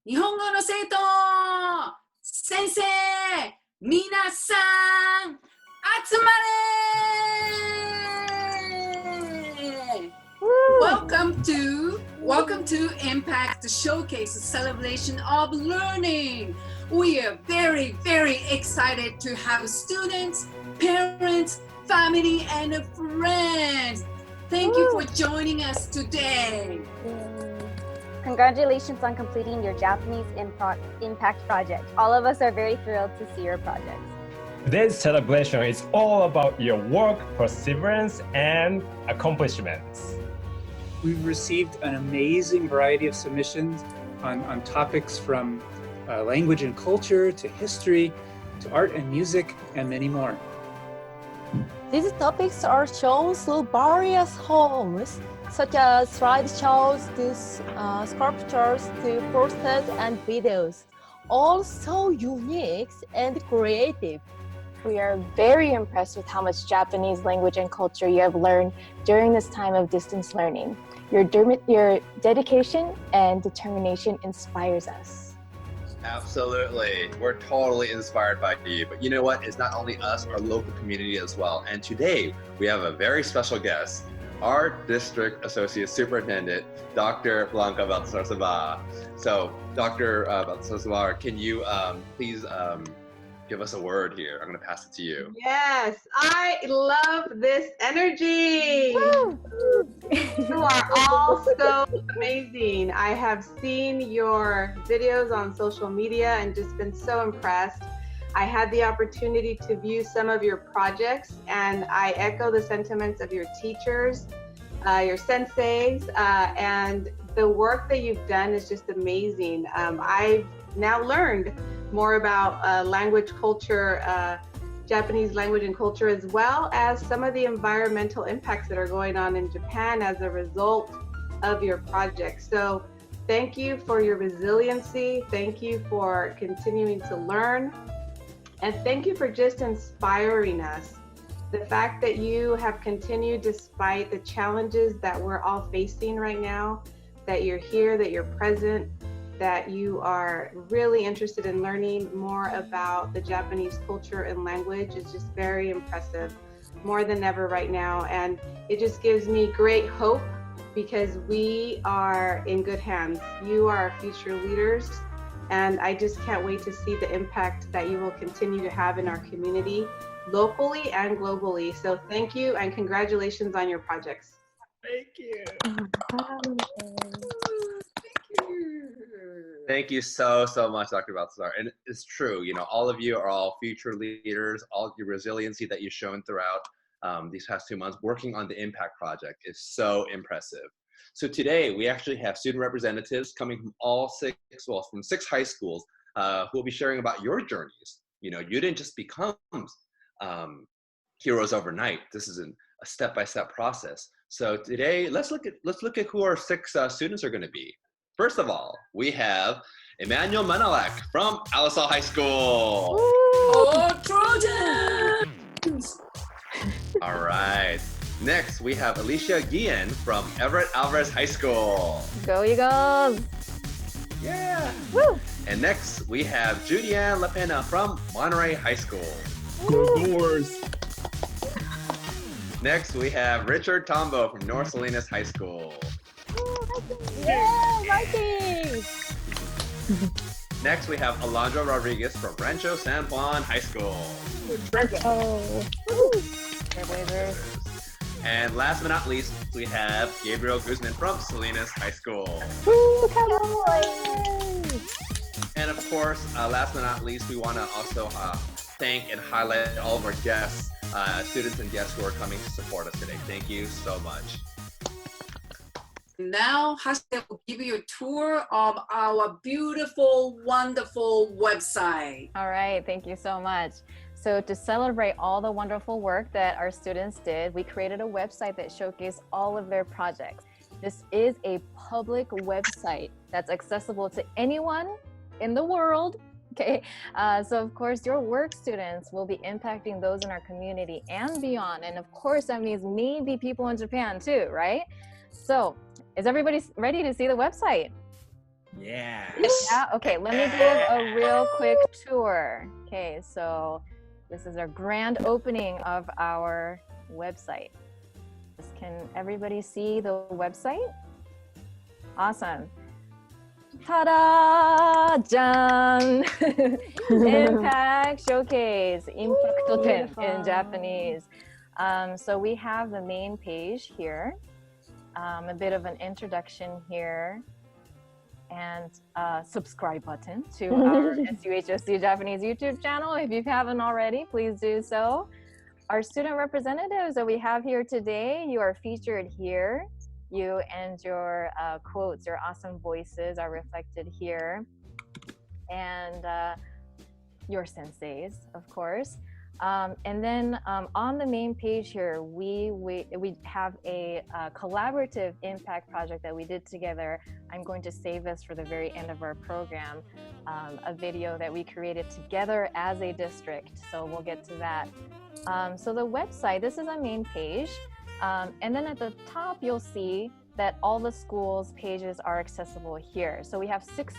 日本語の生徒先生皆さん集まれ Welcome to Impact Showcase, a celebration of learning. We are very, very excited to have students, parents, family, and friends. Thank you for joining us today. Congratulations on completing your Japanese Impact project. All of us are very thrilled to see your projects. Today's celebration is all about your work, perseverance, and accomplishments. We've received an amazing variety of submissions on topics from language and culture to history to art and music and many more. These topics are shown through various forms, such as slideshows to sculptures to posters and videos, all so unique and creative. We are very impressed with how much Japanese language and culture you have learned during this time of distance learning. Your dedication and determination inspires us. Absolutely. We're totally inspired by you. But you know what? It's not only us, our local community as well. And today we have a very special guest, our District Associate Superintendent, Dr. Blanca Baltasar. So, Dr. Baltasar, can you please give us a word here? I'm going to pass it to you. Yes, I love this energy. You are all so amazing. I have seen your videos on social media and just been so impressed. I had the opportunity to view some of your projects, and I echo the sentiments of your teachers, your senseis, and the work that you've done is just amazing. I've now learned more about language, culture, Japanese language and culture, as well as some of the environmental impacts that are going on in Japan as a result of your project. So thank you for your resiliency. Thank you for continuing to learn. And thank you for just inspiring us. The fact that you have continued despite the challenges that we're all facing right now, that you're here, that you're present, that you are really interested in learning more about the Japanese culture and language is just very impressive, more than ever right now. And it just gives me great hope because we are in good hands. You are our future leaders, and I just can't wait to see the impact that you will continue to have in our community, locally and globally. So thank you and congratulations on your projects. Thank you. Thank you so much, Dr. Baltasar. And it's true, you know, all of you are all future leaders. All your resiliency that you've shown throughout these past 2 months working on the Impact Project is so impressive. So today we actually have student representatives coming from from 6 high schools who will be sharing about your journeys. You know, you didn't just become heroes overnight. This is a step-by-step process. So today, let's look at who our 6 students are going to be. First of all, we have Emmanuel Manalek from Alisal High School. Oh, Trojans! All right. Next, we have Alicia Guillen from Everett Alvarez High School. Go Eagles! Yeah. Woo! And next, we have Julianne Lapena from Monterey High School. Go Doors! Next, we have Richard Tombo from North Salinas High School. Yeah, Vikings! Next, we have Alonzo Rodriguez from Rancho San Juan High School. And last but not least, we have Gabriel Guzman from Salinas High School. And of course, last but not least, we want to also thank and highlight all of our guests, students and guests who are coming to support us today. Thank you so much. Now, Hashtag will give you a tour of our beautiful, wonderful website. All right, thank you so much. So to celebrate all the wonderful work that our students did, we created a website that showcased all of their projects. This is a public website that's accessible to anyone in the world. Okay, so of course your work students will be impacting those in our community and beyond. And of course that means maybe people in Japan too, right? So is everybody ready to see the website? Yeah. Yeah, okay, let me give a real quick tour. Okay, so this is our grand opening of our website. Can everybody see the website? Awesome. Ta-da! Jan! Impact Showcase, Impacto Ten in Japanese. So we have the main page here, a bit of an introduction here, and subscribe button to our SUHSC Japanese YouTube channel. If you haven't already, please do so. Our student representatives that we have here today, you are featured here. You and your quotes, your awesome voices are reflected here. And your senseis, of course. And then on the main page here, we have a collaborative impact project that we did together. I'm going to save this for the very end of our program, a video that we created together as a district. So we'll get to that. So the website, this is a main page. And then at the top, you'll see that all the schools' pages are accessible here. So we have 6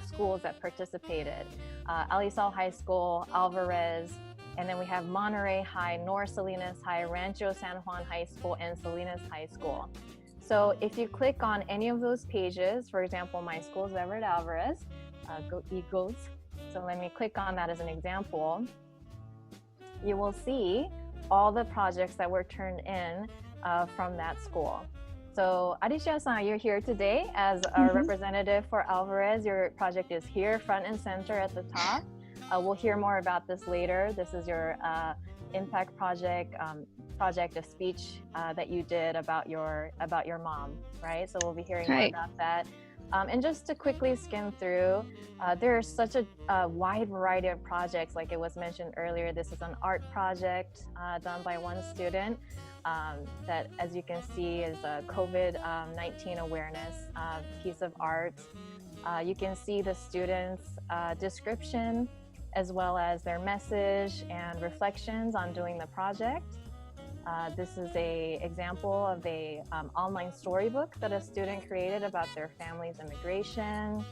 schools that participated. Alisal High School, Alvarez, and then we have Monterey High, North Salinas High, Rancho San Juan High School, and Salinas High School. So if you click on any of those pages, for example, my school is Everett Alvarez, go Eagles. So let me click on that as an example. You will see all the projects that were turned in from that school. So Arisha-san, you're here today as a representative for Alvarez. Your project is here, front and center at the top. We'll hear more about this later. This is your impact project, a speech that you did about your mom, right? So we'll be hearing more about that. And just to quickly skim through, there's such a wide variety of projects. Like it was mentioned earlier, this is an art project done by one student that, as you can see, is a COVID-19 awareness piece of art. You can see the students' description as well as their message and reflections on doing the project. This is an example of a online storybook that a student created about their family's immigration.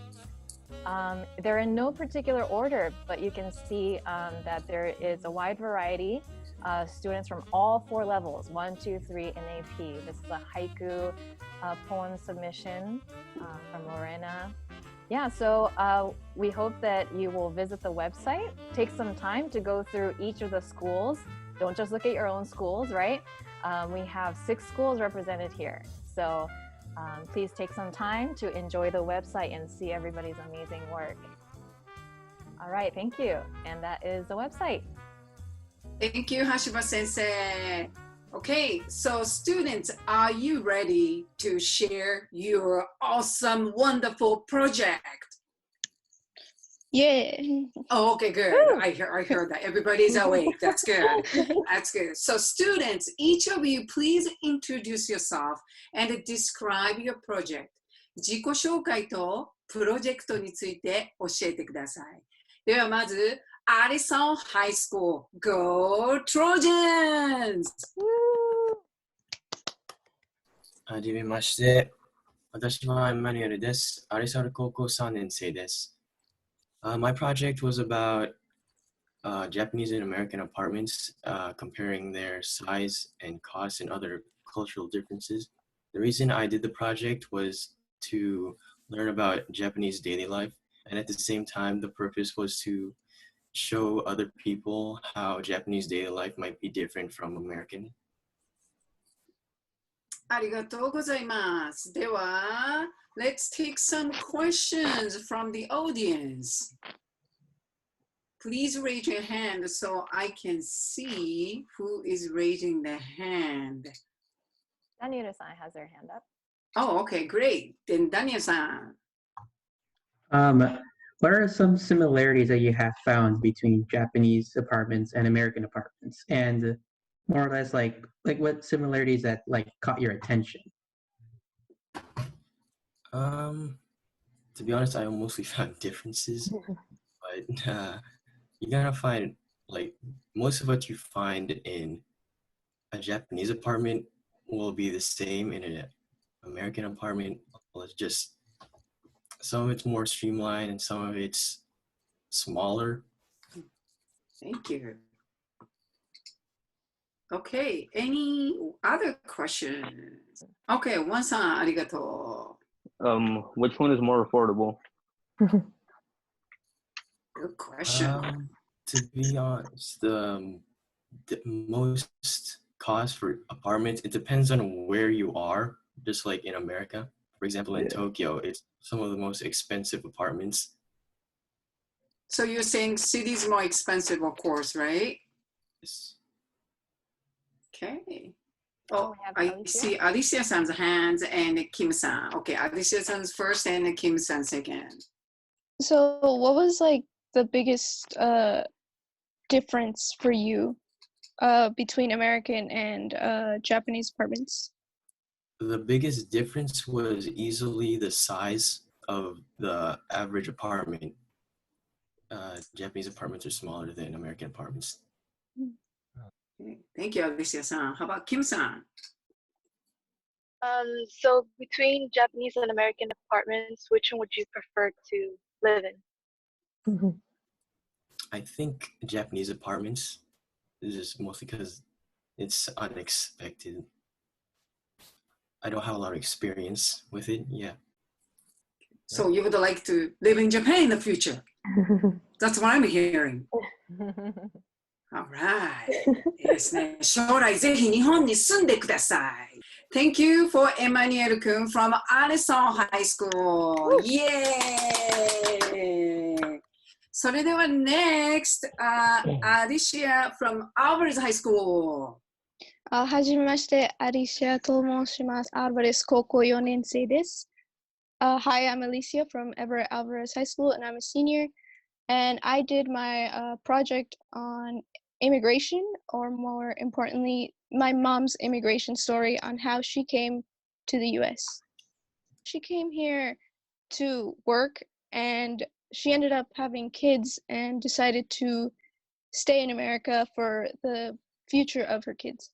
They're in no particular order, but you can see that there is a wide variety of students from all 4 levels, 1, 2, 3, and AP. This is a haiku poem submission from Lorena. Yeah, so we hope that you will visit the website, take some time to go through each of the schools. Don't just look at your own schools, right? We have 6 schools represented here. So please take some time to enjoy the website and see everybody's amazing work. All right, thank you. And that is the website. Thank you, Hashiba Sensei. Okay, so students, are you ready to share your awesome, wonderful project? Yeah. Oh, okay, good. I heard that. Everybody's awake. That's good. That's good. So students, each of you, please introduce yourself and describe your project. 自己紹介とプロジェクトについて教えてください。ではまず、Addison High School, Go Trojans! はじめまして。私はエマニュエルです。アリサル高校3年生です。My project was about Japanese and American apartments, comparing their size and cost and other cultural differences. The reason I did the project was to learn about Japanese daily life, and at the same time, the purpose was to show other people how Japanese daily life might be different from American. ありがとうございます。では、let's take some questions from the audience. Please raise your hand so I can see who is raising the hand. Daniela-san has her hand up. Oh, okay, great. Then Daniel-san. What are some similarities that you have found between Japanese apartments and American apartments? And more or less like what similarities that caught your attention? To be honest, I mostly found differences, but you gotta find most of what you find in a Japanese apartment will be the same in an American apartment. Well, it's just some of it's more streamlined and some of it's smaller. Thank you. Okay, any other questions? Okay, Wan-san, arigato. Which one is more affordable? Good question. To be honest, the most cost for apartments, it depends on where you are, just like in America. For example, in Tokyo, it's some of the most expensive apartments. So you're saying city's more expensive, of course, right? Yes. Okay. Oh, we have I Alicia. see Alicia-san's hands and Kim-san. Okay, Alicia-san's first and Kim-san second. So what was like the biggest difference for you between American and Japanese apartments? The biggest difference was easily the size of the average apartment. Japanese apartments are smaller than American apartments. Okay. Thank you, Alicia-san. How about Kim-san? So between Japanese and American apartments, which one would you prefer to live in? I think Japanese apartments is just mostly because it's unexpected. I don't have a lot of experience with it. Yeah. So you would like to live in Japan in the future? That's what I'm hearing. All right. いいですね。将来ぜひ日本に住んでください。Thank you for Emmanuel Kun from Alison High School. Yay! それでは next, Alicia from Alvarez High School. はじめまして、アリシアと申します。アルバレス高校4年生です。Hi, I'm Alicia from Everett Alvarez High School, and I'm a senior. And I did my project on immigration, or more importantly, my mom's immigration story on how she came to the US. She came here to work, and she ended up having kids and decided to stay in America for the future of her kids.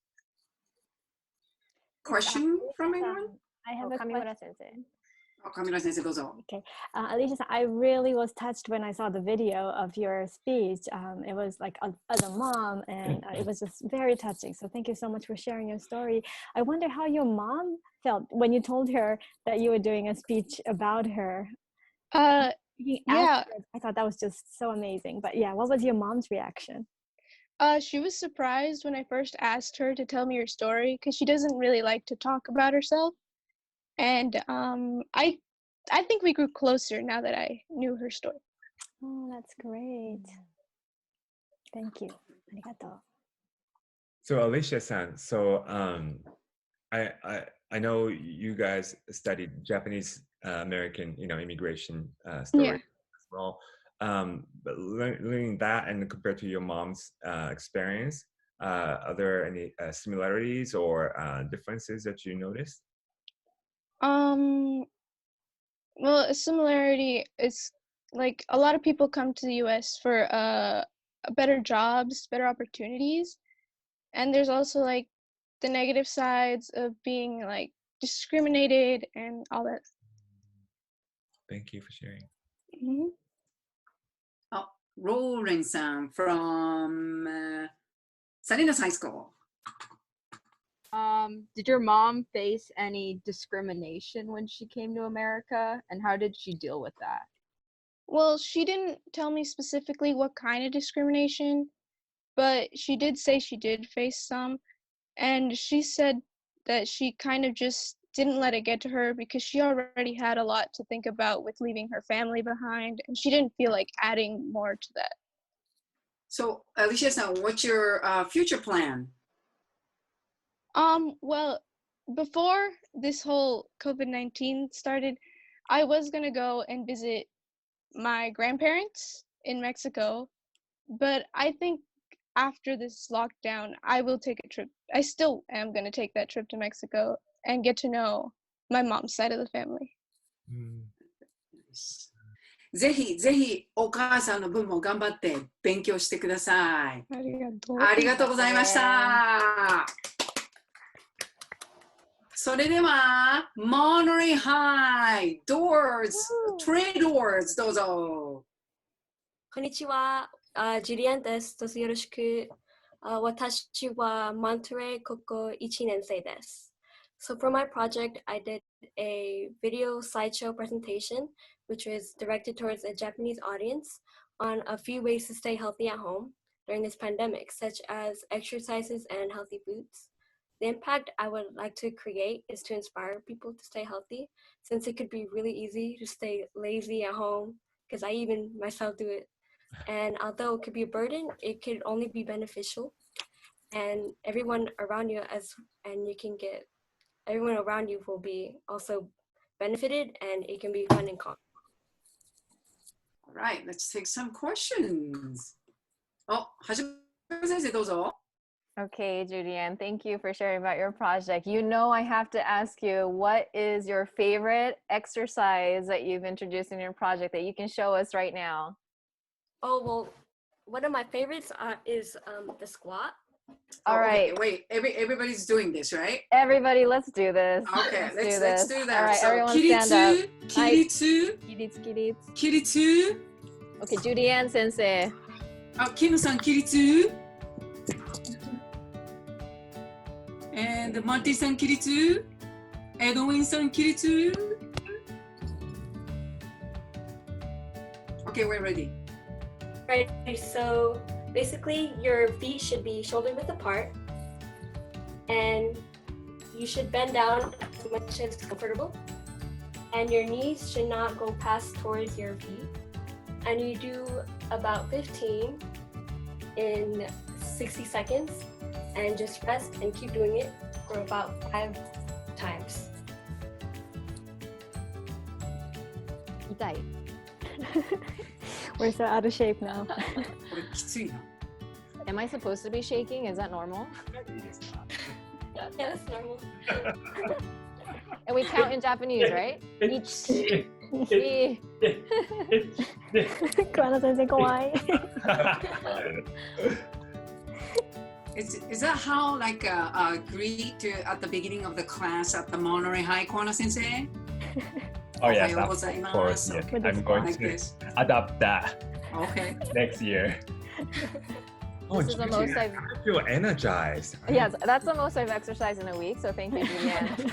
Question from anyone? I have a question. Kamila-sensei, どうぞ. Okay, Alicia, I really was touched when I saw the video of your speech. It was like as a mom, and it was just very touching. So thank you so much for sharing your story. I wonder how your mom felt when you told her that you were doing a speech about her. Yeah. I thought that was just so amazing. But yeah, what was your mom's reaction? She was surprised when I first asked her to tell me her story, because she doesn't really like to talk about herself. And I think we grew closer now that I knew her story. Oh, that's great. Thank you. Arigato. So Alicia-san, so I know you guys studied Japanese American, immigration story as well. But learning that and compared to your mom's experience, are there any similarities or differences that you noticed? Well, a similarity is like a lot of people come to the US for better jobs, better opportunities, and there's also like the negative sides of being like discriminated and all that. Thank you for sharing. Mm-hmm. Oh, Roland-san from Salinas High School. Did your mom face any discrimination when she came to America, and how did she deal with that? Well, she didn't tell me specifically what kind of discrimination, but she did say she did face some, and she said that she kind of just didn't let it get to her because she already had a lot to think about with leaving her family behind, and she didn't feel like adding more to that. So, Alicia-san, what's your future plan? Well, before this whole COVID-19 started, I was gonna go and visit my grandparents in Mexico, but I think after this lockdown, I will take a trip. I still am gonna take that trip to Mexico and get to know my mom's side of the family. ぜひぜひお母さんの分も頑張って勉強してください。ありがとうございました。それでは、Monterey High Doors, Three Doors どうぞ。こんにちは、ジュリアンです。どうぞよろしく。私は Monterey 高校1年生です。So for my project, I did a video slideshow presentation, which was directed towards a Japanese audience on a few ways to stay healthy at home during this pandemic, such as exercises and healthy foods. The impact I would like to create is to inspire people to stay healthy, since it could be really easy to stay lazy at home, because I even myself do it. And although it could be a burden, it could only be beneficial. And everyone around you everyone around you will be also benefited, and it can be fun and calm. All right, let's take some questions. はじめ先生どうぞ。Okay, Julianne, thank you for sharing about your project. You know, I have to ask you, what is your favorite exercise that you've introduced in your project that you can show us right now? Oh, well, one of my favorites is the squat. All right. Okay, wait, everybody's doing this, right? Everybody, let's do this. Okay, let's do that. All right, so, everyone stand up. Kiritu. Kiritu. Okay, Julianne sensei. Kim-san, Kiritu. And Monty-san, Kiritu. Edwin-san, Kiritu. Okay, we're ready. Right, so basically your feet should be shoulder width apart, and you should bend down as much as comfortable, and your knees should not go past towards your feet, and you do about 15 in 60 seconds, and just rest and keep doing it for about 5 times. 痛い We're so out of shape now. Am I supposed to be shaking? Is that normal? Yeah, that's normal. And we count in Japanese, right? Ichi. Is that how greet at the beginning of the class at the Monterey High, Kwana Sensei? Oh yes, of course. Yes. I'm going to adopt that. Okay. Next year. This is the most I feel energized. Yes, that's the most I've exercised in a week. So thank you, Julianne.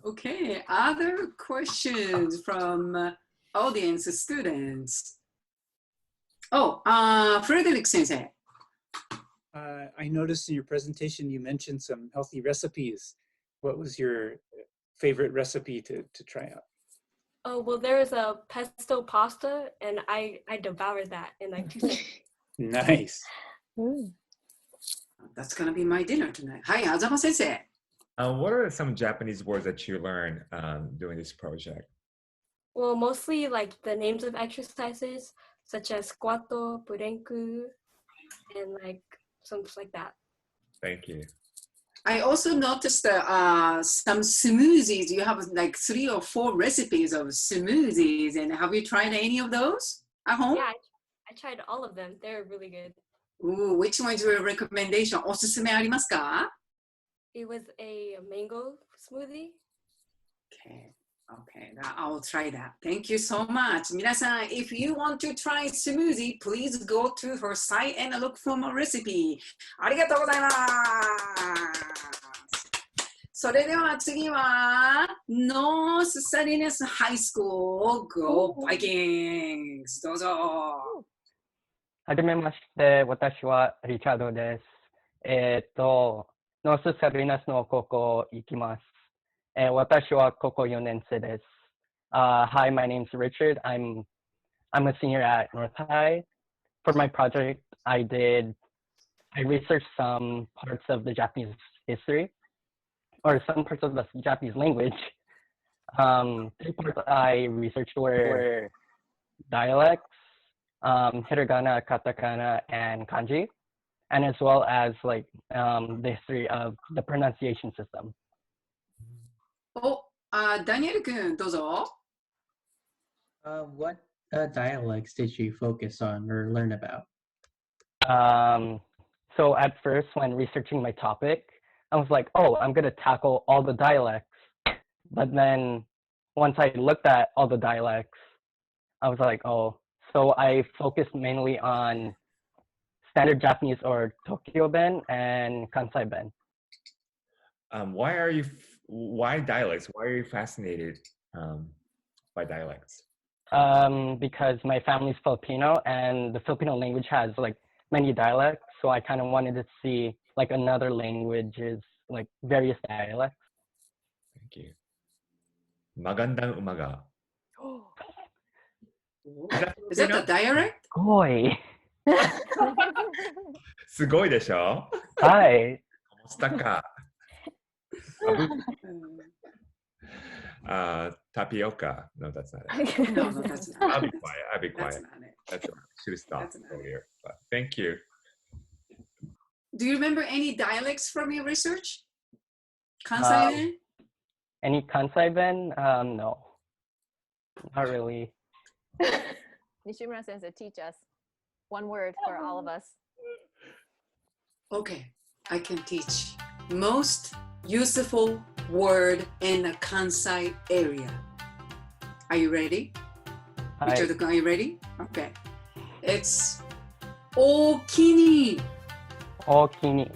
Okay. Other questions from audience students? Frederick Sensei. I noticed in your presentation you mentioned some healthy recipes. What was your favorite recipe to try out? Oh, well, there was a pesto pasta, and I devoured that in like 2 seconds. Nice. That's gonna be my dinner tonight. Hi, Azama Sensei. What are some Japanese words that you learned doing this project? Well, mostly like the names of exercises, such as squatto, purenku, and like something like that. Thank you. I also noticed some smoothies. You have like 3 or 4 recipes of smoothies. And have you tried any of those at home? Yeah, I tried all of them. They're really good. Ooh, which one is your recommendation? おすすめありますか? It was a mango smoothie. Okay, I will try that. Thank you so much. 皆さん, if you want to try smoothie, please go to her site and look for more recipe. ありがとうございます。それでは次は North Salinas High School Go Vikings どうぞ。はじめまして、私はリチャードです。ノースサリナスの高校行きます。私は高校4年生です。Hi, my name's Richard. I'm a senior at North High. For my project, I researched some parts of the Japanese history, or some parts of the Japanese language. 3 parts I researched were dialects, hiragana, katakana, and kanji, and as well as like the history of the pronunciation system. ダニエル君どうぞ。What dialects did you focus on or learn about? So at first, when researching my topic, I was like, oh, I'm going to tackle all the dialects. But then once I looked at all the dialects, I was like, oh, so I focused mainly on Standard Japanese or Tokyo Ben and Kansai Ben. Why dialects? Why are you fascinated by dialects? Because my family's Filipino and the Filipino language has like many dialects. So I kind of wanted to see like another language's like various dialects. Thank you. Magandang umaga. Is that the dialect? Goy. すごいでしょ Hi. Kamusta ka? Tapioca. No, that's not it. No, that's not. I'll be quiet. I'll be quiet. That's not it. That's it. Should have stopped earlier. But thank you. Do you remember any dialects from your research? Kansai Ben? Any Kansai Ben? No. Not really. Nishimura Sensei, teach us one word for all of us. Okay, I can teach. Most useful word in the Kansai area. Are you ready? Hi. Are you ready? Okay. It's okini. Okini.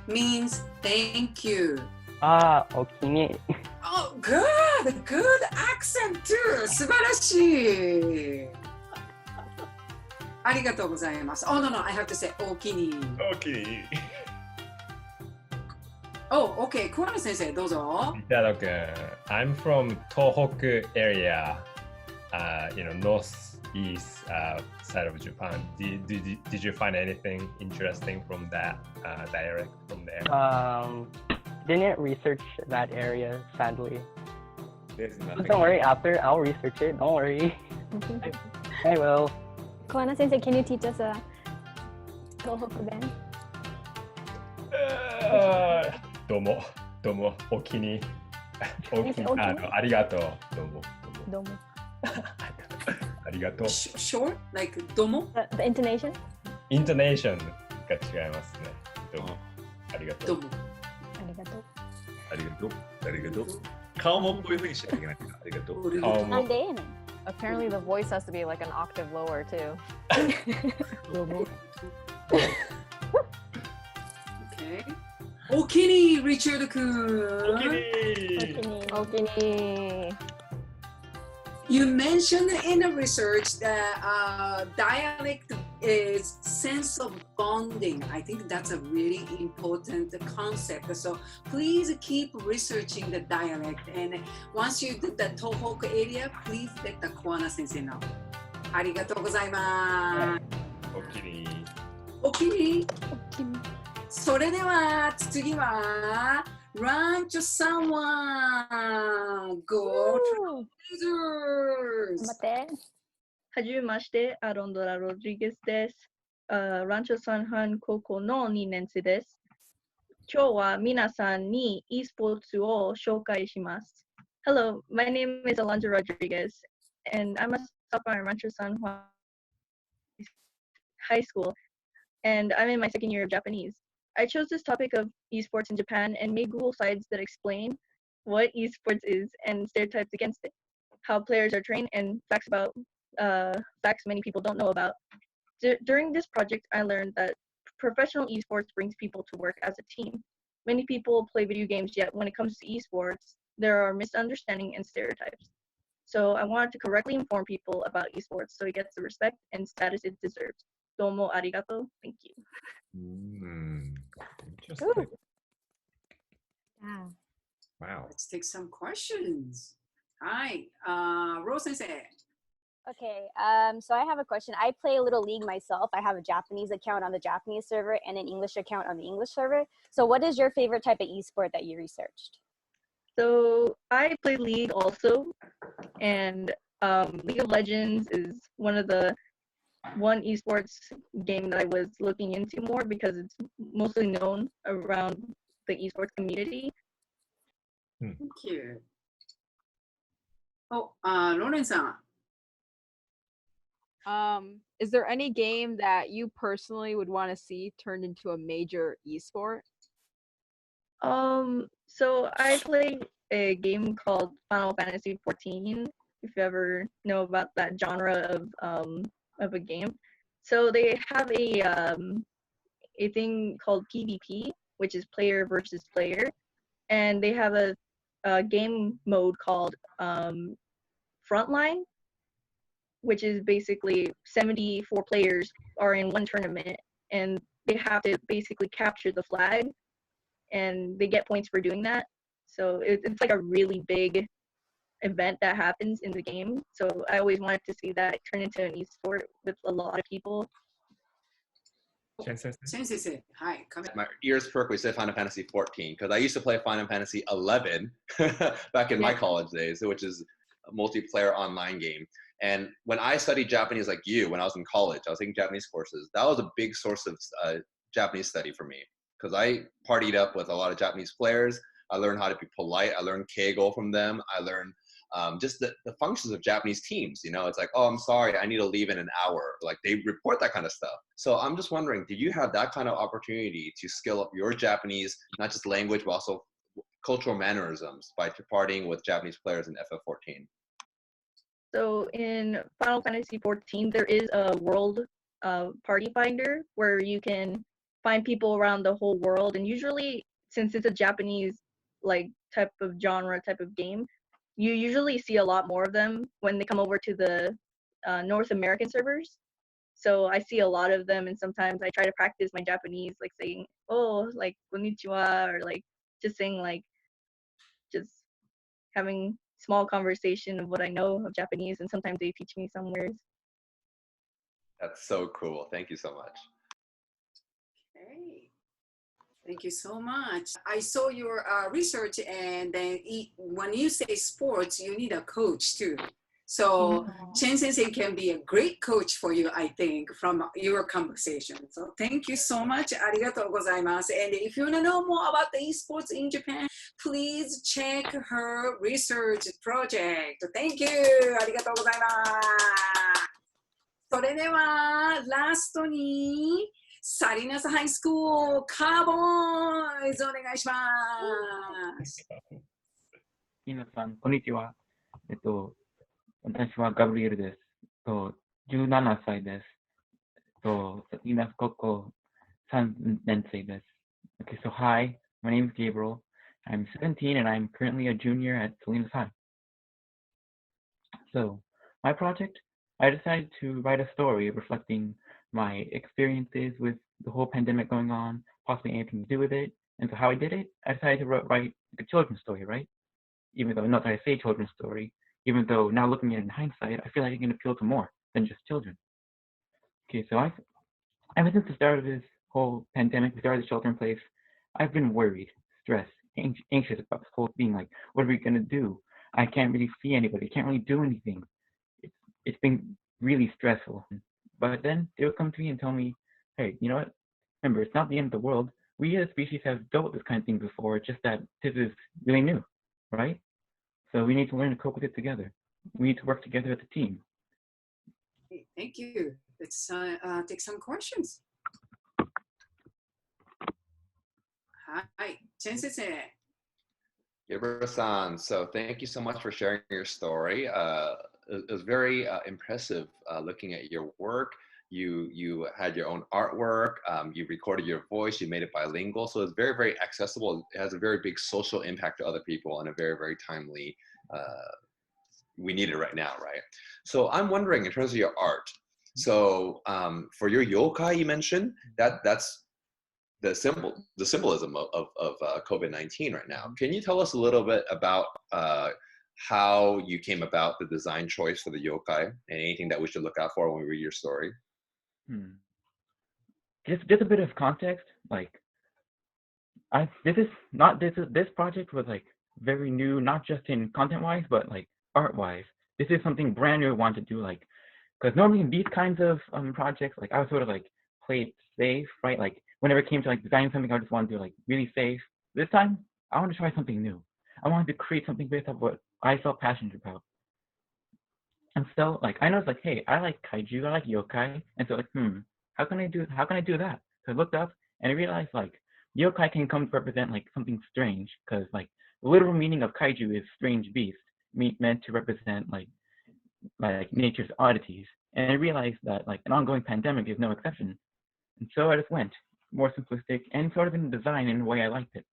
Means thank you. Ah, okini. Oh, good. Good accent too. 素晴らしい。ありがとうございます。Oh, no, I have to say, おおきに。おおきに。Oh, okay. 桑野先生、どうぞ。I'm from Tohoku area, northeast side of Japan. Did you find anything interesting from that dialect from there? Didn't research that area, sadly. There's But nothing. don't worry, after I'll research it. Don't worry. I will. Koana Sensei, can you teach us a Tohoku Ben? どうも、おきに、ありがとう、どうも。どうも。ありがとう。Short? Like どうも The intonation? Intonation が違いますね。どうも。ありがとう。どうも。ありがとう。ありがとう。ありがとう。顔もこういう風にしなきゃいけないから。ありがとう。顔も。Apparently the voice has to be like an octave lower too. Okay. Okini, Richard kun. Okini. You mentioned in the research that dialect is sense of bonding. I think that's a really important concept. So please keep researching the dialect. And once you do the Tohoku area, please let the Kuana sensei know. ありがとうございます。おきに。おきに。それでは次はランチョさんは Go to users。待って。はじめまして、アロンドラ・ロドリゲスです。ランチョ三半高校の2年生です。今日は皆さんに e スポーツを紹介します。Hello, my name is Alonzo Rodriguez, and I'm a sophomore at Rancho San Juan High School, and I'm in my second year of Japanese. I chose this topic of esports in Japan and made Google sites that explain what esports is and stereotypes against it, how players are trained, and facts many people don't know about. During this project, I learned that professional esports brings people to work as a team. Many people play video games, yet when it comes to esports, there are misunderstandings and stereotypes. So I wanted to correctly inform people about esports so it gets the respect and status it deserves. Domo arigato. Thank you. Interesting. Wow. Let's take some questions. Hi, Rose sensei. Okay, so I have a question. I play a little league myself. I have a Japanese account on the Japanese server and an English account on the English server. So what is your favorite type of esport that you researched? So I play League also, and League of Legends is one esports game that I was looking into more because it's mostly known around the esports community. Thank you. Oh, Lauren-san. Is there any game that you personally would want to see turned into a major esport? So I play a game called Final Fantasy XIV, if you ever know about that genre of a game. So they have a thing called PvP, which is player versus player, and they have a game mode called Frontline, which is basically 74 players are in one tournament, and they have to basically capture the flag, and they get points for doing that. So it's like a really big event that happens in the game. So I always wanted to see that turn into an esport with a lot of people. My ears perk when we said Final Fantasy 14 because I used to play Final Fantasy 11 back in my college days, which is a multiplayer online game. And when I studied Japanese like you, when I was in college, I was taking Japanese courses. That was a big source of Japanese study for me because I partied up with a lot of Japanese players. I learned how to be polite. I learned keigo from them. I learned just the functions of Japanese teams. You know, it's like, oh, I'm sorry, I need to leave in an hour. Like they report that kind of stuff. So I'm just wondering, did you have that kind of opportunity to skill up your Japanese, not just language, but also cultural mannerisms by partying with Japanese players in FF14? So in Final Fantasy XIV, there is a world party finder where you can find people around the whole world. And usually, since it's a Japanese like type of genre, type of game, you usually see a lot more of them when they come over to the North American servers. So I see a lot of them, and sometimes I try to practice my Japanese, like saying, oh, like, konnichiwa, or like just saying, like, just having small conversation of what I know of Japanese, and sometimes they teach me some words. That's so cool. Thank you so much. Okay. Thank you so much. I saw your research, and then when you say sports, you need a coach too. So Chen Sensei can be a great coach for you, I think, from your conversation. So thank you so much. ありがとうございます. And if you want to know more about the esports in Japan, please check her research project. Thank you. ありがとうございます。それではラストにサリナスハイスクールカーボーイズお願いします。皆さん、こんにちは。私はガブリエルです。17歳です。サリナス高校3年生です。Okay, so hi, my name is Gabriel. I'm 17 and I'm currently a junior at Salinas High. So, my project, I decided to write a story reflecting my experiences with the whole pandemic going on, possibly anything to do with it. And so how I did it, I decided to write a children's story, right? Even though, not that I say children's story, even though now looking at it in hindsight, I feel like it can appeal to more than just children. Okay, so ever since the start of this whole pandemic, we started the shelter in place, I've been worried, stressed, anxious about this whole thing, like, what are we gonna do? I can't really see anybody, I can't really do anything. It's been really stressful. But then they would come to me and tell me, hey, you know what? Remember, it's not the end of the world. We as a species have dealt with this kind of thing before, just that this is really new, right? So we need to learn to cope with it together. We need to work together as a team. Thank you. Let's take some questions. Hi, Chen Sensei. Gabriel-san, so thank you so much for sharing your story. It was very impressive looking at your work. You had your own artwork, you recorded your voice, you made it bilingual, so it's very, very accessible. It has a very big social impact to other people and a very, very timely, we need it right now, right? So I'm wondering, in terms of your art, so for your yokai you mentioned, that's the symbolism of COVID-19 right now. Can you tell us a little bit about how you came about the design choice for the yokai and anything that we should look out for when we read your story? Just a bit of context, like this project was like very new, not just in content wise, but like art wise. This is something brand new I want to do, like, because normally in these kinds of projects, like I was sort of like play it safe, right? Like whenever it came to like designing something, I just wanted to do like really safe. This time I want to try something new. I wanted to create something based on what I felt passionate about. And so like I noticed like, hey, I like kaiju, I like yokai, and so like, how can I do that? So I looked up and I realized like yokai can come to represent like something strange, because like the literal meaning of kaiju is strange beast, meant to represent like nature's oddities. And I realized that like an ongoing pandemic is no exception. And so I just went more simplistic and sort of in design in a way I liked it.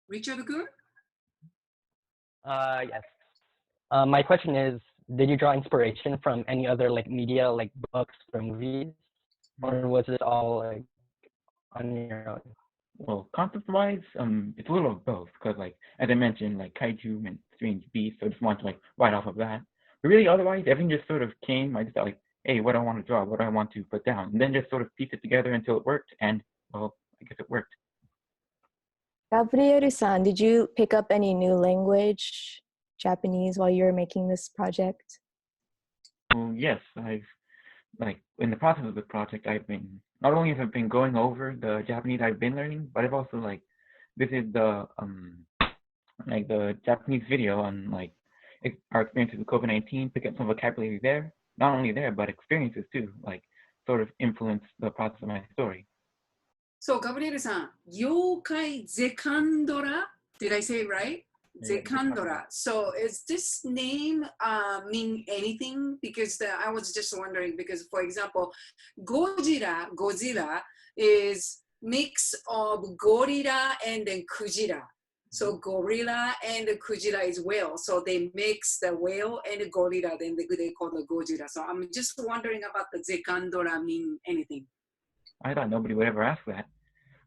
Richard Good? Yes. My question is, did you draw inspiration from any other like media, like books or movies, or was it all like on your own? Well, concept-wise, it's a little of both, because like as I mentioned, like kaiju meant strange beast, so I just wanted to like write off of that. But really, otherwise, everything just sort of came. I just thought like, hey, what do I want to draw? What do I want to put down? And then just sort of piece it together until it worked, and well, I guess it worked. Gabriel-san, did you pick up any new language, Japanese, while you were making this project? Well, yes, I've like in the process of the project, I've been not only have I been going over the Japanese I've been learning, but I've also like visited the Japanese video on like our experiences with COVID-19, pick up some vocabulary there. Not only there, but experiences too, like sort of influence the process of my story. So, Gabriel-san, Yokai Zekandora, did I say it right? Zekandora. So, is this name mean anything? Because I was just wondering, because for example, Godzilla is mix of gorilla and then Kujira. So gorilla and Kujira is whale. So they mix the whale and the gorilla, then they call the Godzilla. So I'm just wondering about the Zekandora mean anything. I thought nobody would ever ask that.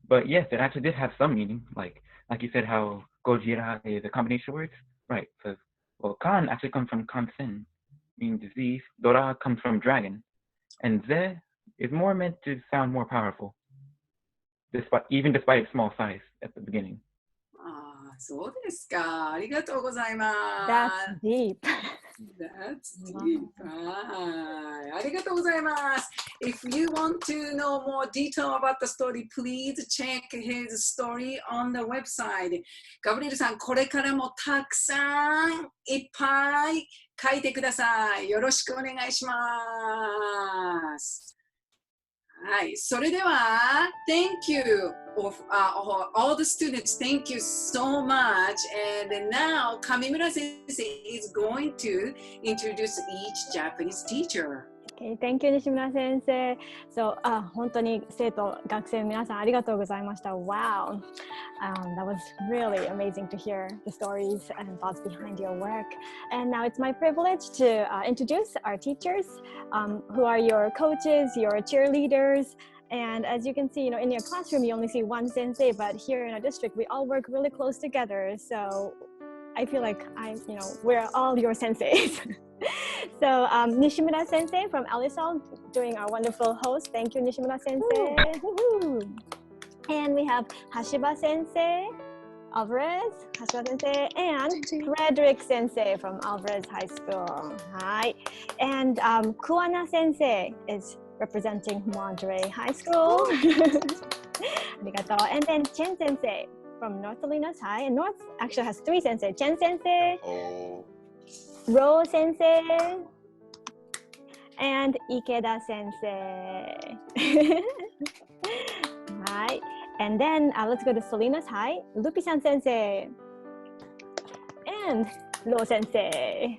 But yes, it actually did have some meaning. Like you said, how Gojira is a combination of words. Right, because, well, Kan actually comes from Kansen, meaning disease. Dora comes from dragon. And Ze is more meant to sound more powerful, despite its small size at the beginning. そうですか。ありがとうございます。That's deep. That's deep. ありがとうございます。If you want to know more detail about the story, please check his story on the website. ガブリエルさん、これからもたくさんいっぱい書いてください。よろしくお願いします。はい、それでは Thank you all the students, thank you so much. And now 上村先生 is going to introduce each Japanese teacher. Okay, thank you, 西村先生。So, 本当に生徒、学生の皆さんありがとうございました。Wow, that was really amazing to hear the stories and thoughts behind your work. And now it's my privilege to introduce our teachers, who are your coaches, your cheerleaders. And as you can see, in your classroom, you only see one sensei, but here in our district, we all work really close together. So I feel like we're all your senseis. So Nishimura Sensei from Alisal doing our wonderful host. Thank you, Nishimura Sensei. And we have Hashiba Sensei, Alvarez, Hashiba Sensei, and Frederick Sensei from Alvarez High School. Hi. And Kuana Sensei is representing Monterey High School. Arigato. And then Chen Sensei from North Salinas High. And North actually has three sensei. Chen Sensei, Ro Sensei, and Ikeda Sensei. Hi. And then let's go to Salinas High. Lupi-san Sensei. And Ro Sensei.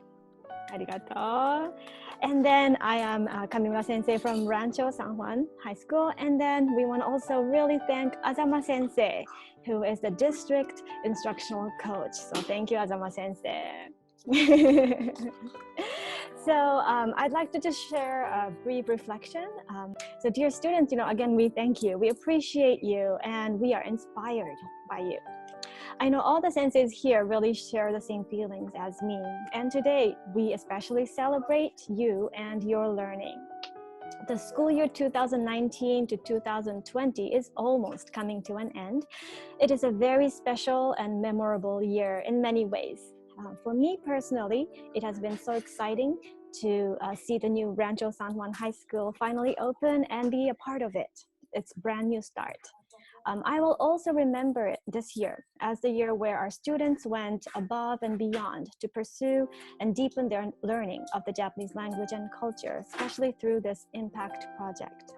Arigato. And then I am Kamimura Sensei from Rancho San Juan High School. And then we want to also really thank Azama Sensei, who is the district instructional coach. So thank you, Azama Sensei. So I'd like to just share a brief reflection. So dear students, again, we thank you. We appreciate you, and we are inspired by you. I know all the senseis here really share the same feelings as me. And today, we especially celebrate you and your learning. The school year 2019 to 2020 is almost coming to an end. It is a very special and memorable year in many ways. For me personally, it has been so exciting to see the new Rancho San Juan High School finally open and be a part of it. It's a brand new start. I will also remember it this year as the year where our students went above and beyond to pursue and deepen their learning of the Japanese language and culture, especially through this impact project.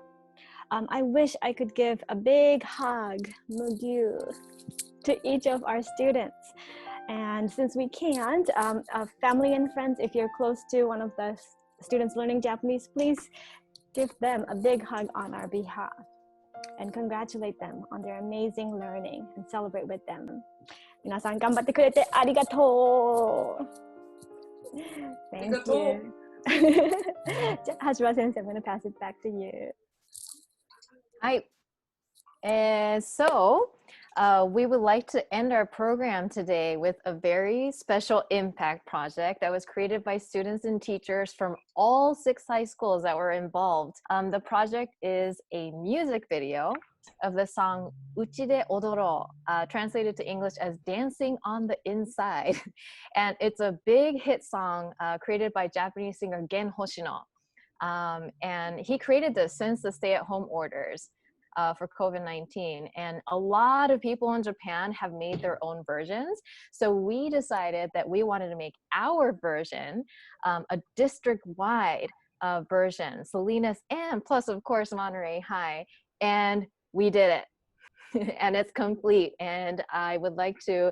I wish I could give a big hug, mugu, to each of our students. And since we can't, family and friends, if you're close to one of the students learning Japanese, please give them a big hug on our behalf and congratulate them on their amazing learning and celebrate with them. 皆さん頑張ってくれてありがとう。Thank you. じゃあ、橋場先生、I'm going to pass it back to you. Hi. We would like to end our program today with a very special impact project that was created by students and teachers from all 6 high schools that were involved. The project is a music video of the song Uchi de Odoro, translated to English as Dancing on the Inside. And it's a big hit song created by Japanese singer Gen Hoshino. And he created this since the stay-at-home orders for COVID-19. And a lot of people in Japan have made their own versions. So we decided that we wanted to make our version a district-wide version, Salinas and plus, of course, Monterey High. And we did it. And it's complete. And I would like to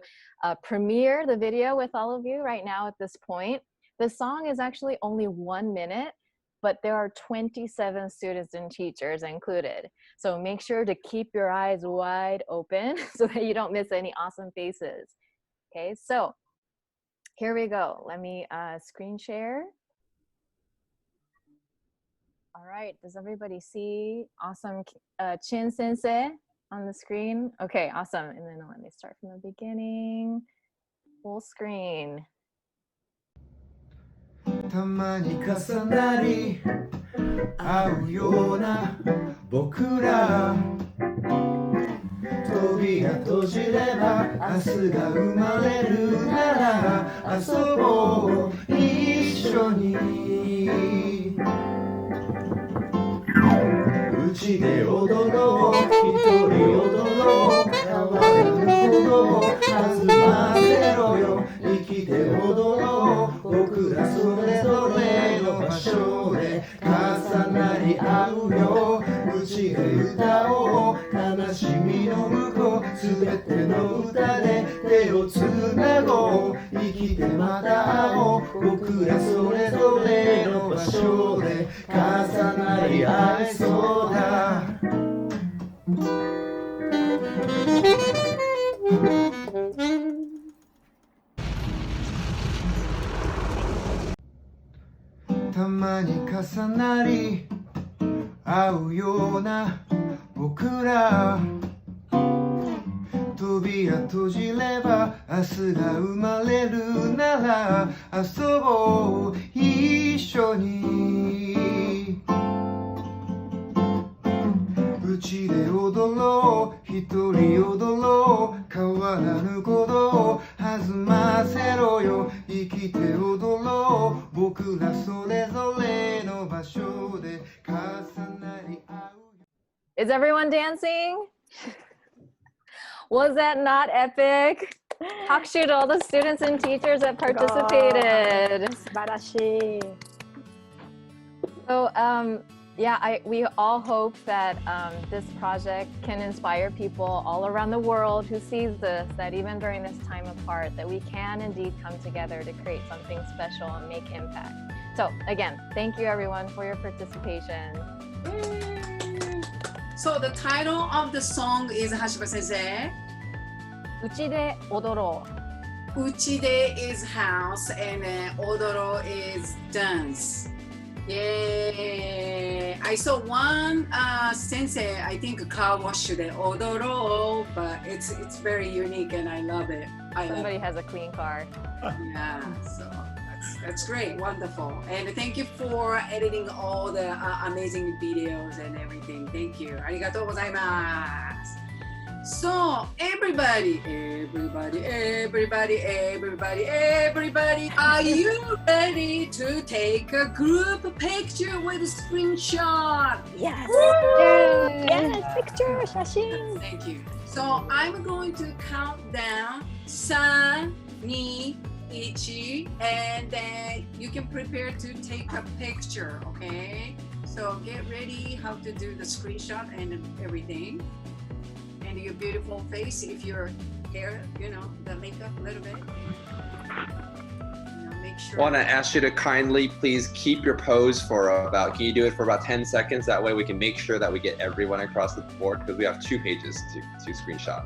premiere the video with all of you right now at this point. The song is actually only 1 minute, but there are 27 students and teachers included. So make sure to keep your eyes wide open so that you don't miss any awesome faces. Okay, so here we go. Let me screen share. All right, does everybody see awesome Chin Sensei on the screen? Okay, awesome. And then let me start from the beginning. Full screen. たまに重なり合うような僕ら扉閉じれば明日が生まれるなら遊ぼう一緒にうちで踊ろう一人踊ろう変わらぬことを弾ませろよ生きて踊ろう僕らそれぞれの場所で重なり合うようちで歌おう悲しみの向こうすべての歌で手をつなごう生きてまた会おう僕らそれぞれの場所で重なり合えそうだたまに重なり合うような僕ら扉閉じれば明日が生まれるなら遊ぼう一緒にうちで踊ろう一人踊ろう変わらぬことを弾ませろよ生きて踊ろう僕らそれぞれの場所で重なり合う Is everyone dancing? Was that not epic? Hakushu to all the students and teachers that participated. So yeah, we all hope that this project can inspire people all around the world who sees this, that even during this time apart, that we can indeed come together to create something special and make impact. So again, thank you everyone for your participation. So the title of the song is Hashiba Sensei. Uchi de odoro. Uchi de is house and odoro is dance. Yay! I saw one sensei, I think car wash de odoro, but it's very unique and I love it. Somebody has a clean car. Yeah, so that's great, wonderful. And thank you for editing all the amazing videos and everything. Thank you. ありがとうございます。So everybody, are you ready to take a group picture with a screenshot? Yes. Woo! Yes, picture, 写真. Thank you. So I'm going to count down 3, 2, 1, and then you can prepare to take a picture, okay? So get ready how to do the screenshot and everything. And your beautiful face, if your hair, you know, the makeup a little bit. You know, make sure. I want to ask you to kindly please keep your pose for about, can you do it for about 10 seconds? That way we can make sure that we get everyone across the board because we have 2 pages to screenshot.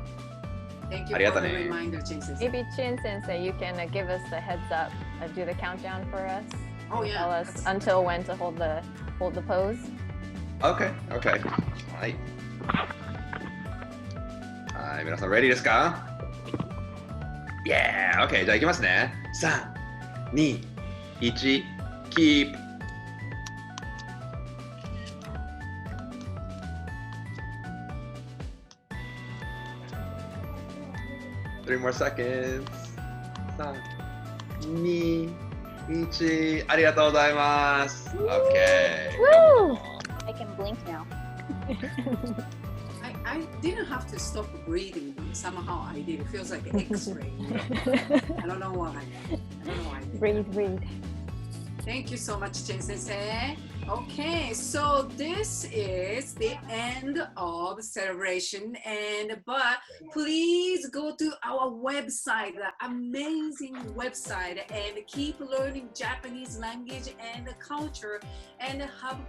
Thank you for the reminder, Chin-sensei. Maybe Chin-sensei, you can give us the heads up, do the countdown for us. Oh yeah. Tell us until when to hold the pose. Okay, okay. Right. はい、皆さん ready ですか Yeah! OK、じゃあいきますね。3、2、1、keep! Three more seconds. 3、2、1、ありがとうございます。OK! Woo! I can blink now. I didn't have to stop breathing, but somehow I did. It feels like an X-ray. I don't know why. Breathe. Thank you so much, Chen-sensei. Okay, so this is the end of the celebration, but please go to our website, the amazing website, and keep learning Japanese language and culture, and have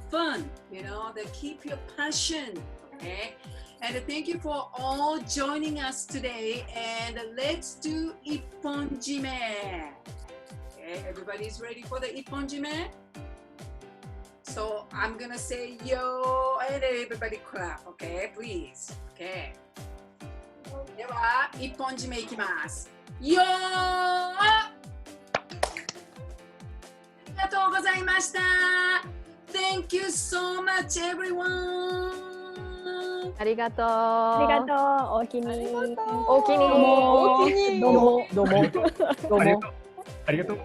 fun. You know, keep your passion. Okay, and thank you for all joining us today, and let's do Ipponjime. Okay, everybody's ready for the Ipponjime? So I'm gonna say yo, and everybody clap, okay, please. Okay. では、Ipponjime いきます。よー！ありがとうございました。Thank you so much, everyone. ありがとう。ありがとう。おおきに。おおきに。どうも。ありがとう。